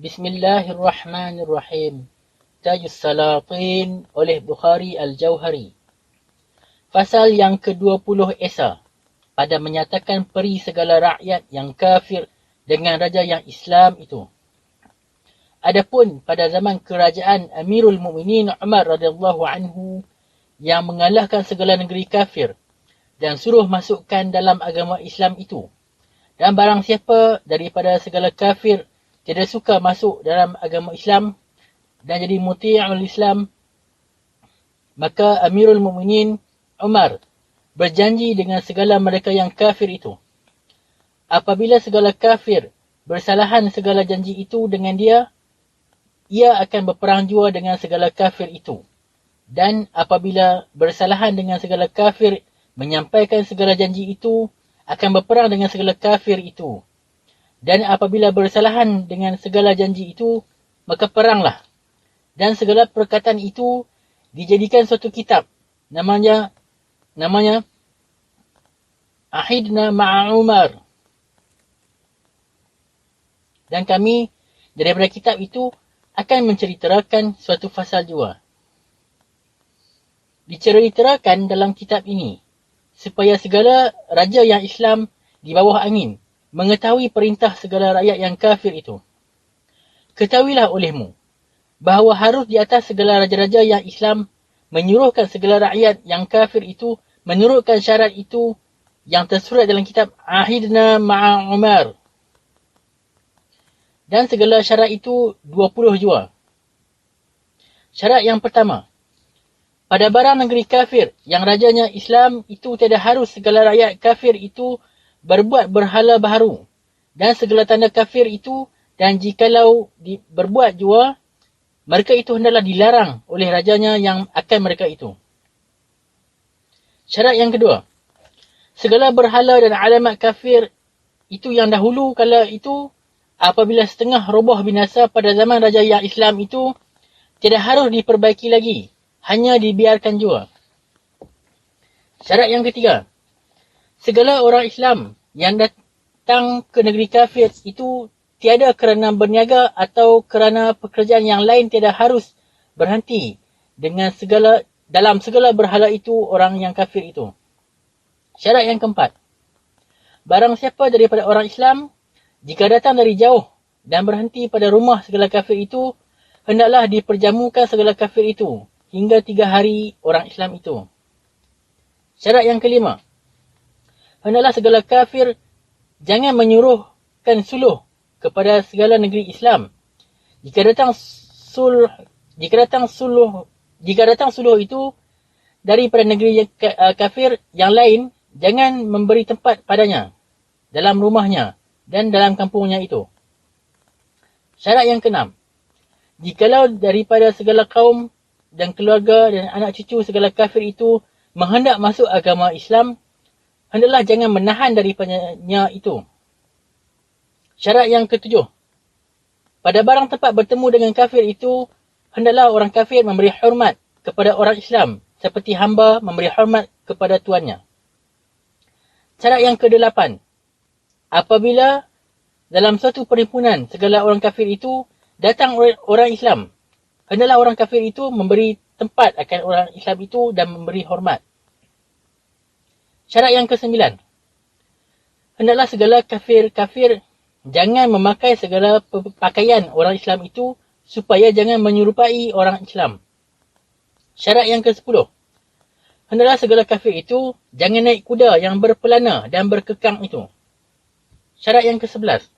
Bismillahirrahmanirrahim. Tajus Salatin oleh Bukhari Al-Jauhari. Fasal yang ke-20 Esa pada menyatakan peri segala rakyat yang kafir dengan raja yang Islam itu. Adapun pada zaman kerajaan Amirul Mukminin Umar radhiyallahu anhu yang mengalahkan segala negeri kafir dan suruh masukkan dalam agama Islam itu. Dan barang siapa daripada segala kafir tidak suka masuk dalam agama Islam dan jadi muti'ul Islam, maka Amirul Mukminin Umar berjanji dengan segala mereka yang kafir itu. Apabila segala kafir bersalahan segala janji itu dengan dia, ia akan berperang jua dengan segala kafir itu. Dan apabila bersalahan dengan segala kafir menyampaikan segala janji itu, akan berperang dengan segala kafir itu. Dan apabila bersalahan dengan segala janji itu, maka peranglah. Dan segala perkataan itu dijadikan suatu kitab. Namanya Ahidna Ma'a Umar. Dan kami daripada kitab itu akan menceritakan suatu fasal jua. Diceritakan dalam kitab ini supaya segala raja yang Islam di bawah angin mengetahui perintah segala rakyat yang kafir itu. Ketahuilah olehmu bahawa harus di atas segala raja-raja yang Islam menyuruhkan segala rakyat yang kafir itu menurutkan syarat itu yang tersurat dalam kitab Ahidna Ma'a Umar. Dan segala syarat itu 20 jua. Syarat yang pertama, pada barang negeri kafir yang rajanya Islam itu tidak harus segala rakyat kafir itu berbuat berhala baharu dan segala tanda kafir itu, dan jikalau berbuat jua, mereka itu hendaklah dilarang oleh rajanya yang akan mereka itu. Syarat yang kedua, segala berhala dan alamat kafir itu yang dahulu kala itu, apabila setengah roboh binasa pada zaman raja yang Islam itu, tidak harus diperbaiki lagi, hanya dibiarkan jua. Syarat yang ketiga, segala orang Islam yang datang ke negeri kafir itu tiada kerana berniaga atau kerana pekerjaan yang lain tidak harus berhenti dengan dalam segala berhala itu orang yang kafir itu. Syarat yang keempat, barang siapa daripada orang Islam jika datang dari jauh dan berhenti pada rumah segala kafir itu, hendaklah diperjamukan segala kafir itu hingga 3 hari orang Islam itu. Syarat yang kelima, hendaklah segala kafir jangan menyuruhkan suluh kepada segala negeri Islam. Jika datang suluh itu daripada negeri kafir yang lain, jangan memberi tempat padanya dalam rumahnya dan dalam kampungnya itu. Syarat yang keenam, jikalau daripada segala kaum dan keluarga dan anak cucu segala kafir itu menghendak masuk agama Islam, hendaklah jangan menahan daripadanya itu. Syarat yang ketujuh, pada barang tempat bertemu dengan kafir itu, hendaklah orang kafir memberi hormat kepada orang Islam seperti hamba memberi hormat kepada tuannya. Syarat yang ke-8, apabila dalam suatu perhimpunan segala orang kafir itu datang orang Islam, hendaklah orang kafir itu memberi tempat akan orang Islam itu dan memberi hormat. Syarat yang ke-9, hendaklah segala kafir jangan memakai segala pakaian orang Islam itu supaya jangan menyerupai orang Islam. Syarat yang ke-10, hendaklah segala kafir itu jangan naik kuda yang berpelana dan berkekang itu. Syarat yang ke-11,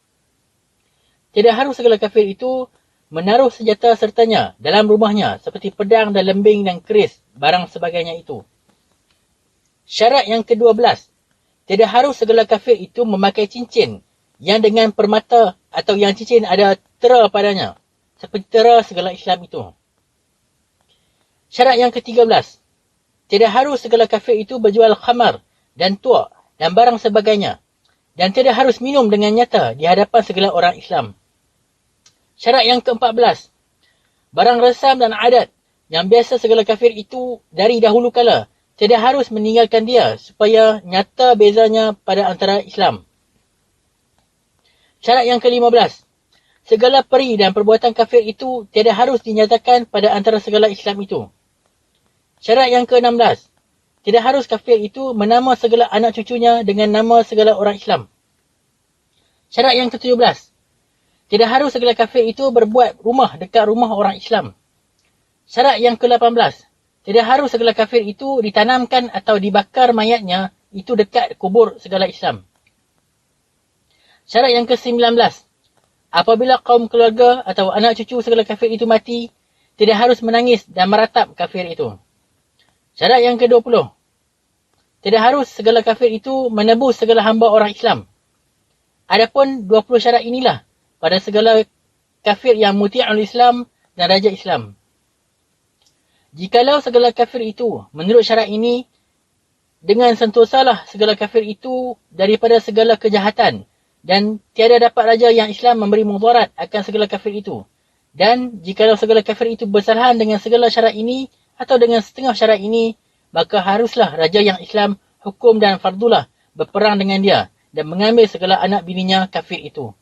tidak harus segala kafir itu menaruh senjata sertanya dalam rumahnya seperti pedang dan lembing dan keris, barang sebagainya itu. Syarat yang ke-12, tidak harus segala kafir itu memakai cincin yang dengan permata atau yang cincin ada tera padanya, seperti tera segala Islam itu. Syarat yang ke-13, tidak harus segala kafir itu berjual khamar dan tuak dan barang sebagainya, dan tidak harus minum dengan nyata di hadapan segala orang Islam. Syarat yang ke-14, barang resam dan adat yang biasa segala kafir itu dari dahulu kala, tidak harus meninggalkan dia supaya nyata bezanya pada antara Islam. Syarat yang ke-15, Segala peri dan perbuatan kafir itu tiada harus dinyatakan pada antara segala Islam itu. Syarat yang ke-16. Tidak harus kafir itu menama segala anak cucunya dengan nama segala orang Islam. Syarat yang ke-17. Tidak harus segala kafir itu berbuat rumah dekat rumah orang Islam. Syarat yang ke-18. Tidak harus segala kafir itu ditanamkan atau dibakar mayatnya itu dekat kubur segala Islam. Syarat yang ke-19. Apabila kaum keluarga atau anak cucu segala kafir itu mati, tidak harus menangis dan meratap kafir itu. Syarat yang ke-20. Tidak harus segala kafir itu menebus segala hamba orang Islam. Adapun 20 syarat inilah pada segala kafir yang muti'ul Islam dan raja Islam. Jikalau segala kafir itu menurut syarat ini, dengan sentosalah segala kafir itu daripada segala kejahatan, dan tiada dapat raja yang Islam memberi mudarat akan segala kafir itu. Dan jikalau segala kafir itu bersalahan dengan segala syarat ini atau dengan setengah syarat ini, maka haruslah raja yang Islam hukum dan fardulah berperang dengan dia dan mengambil segala anak bininya kafir itu.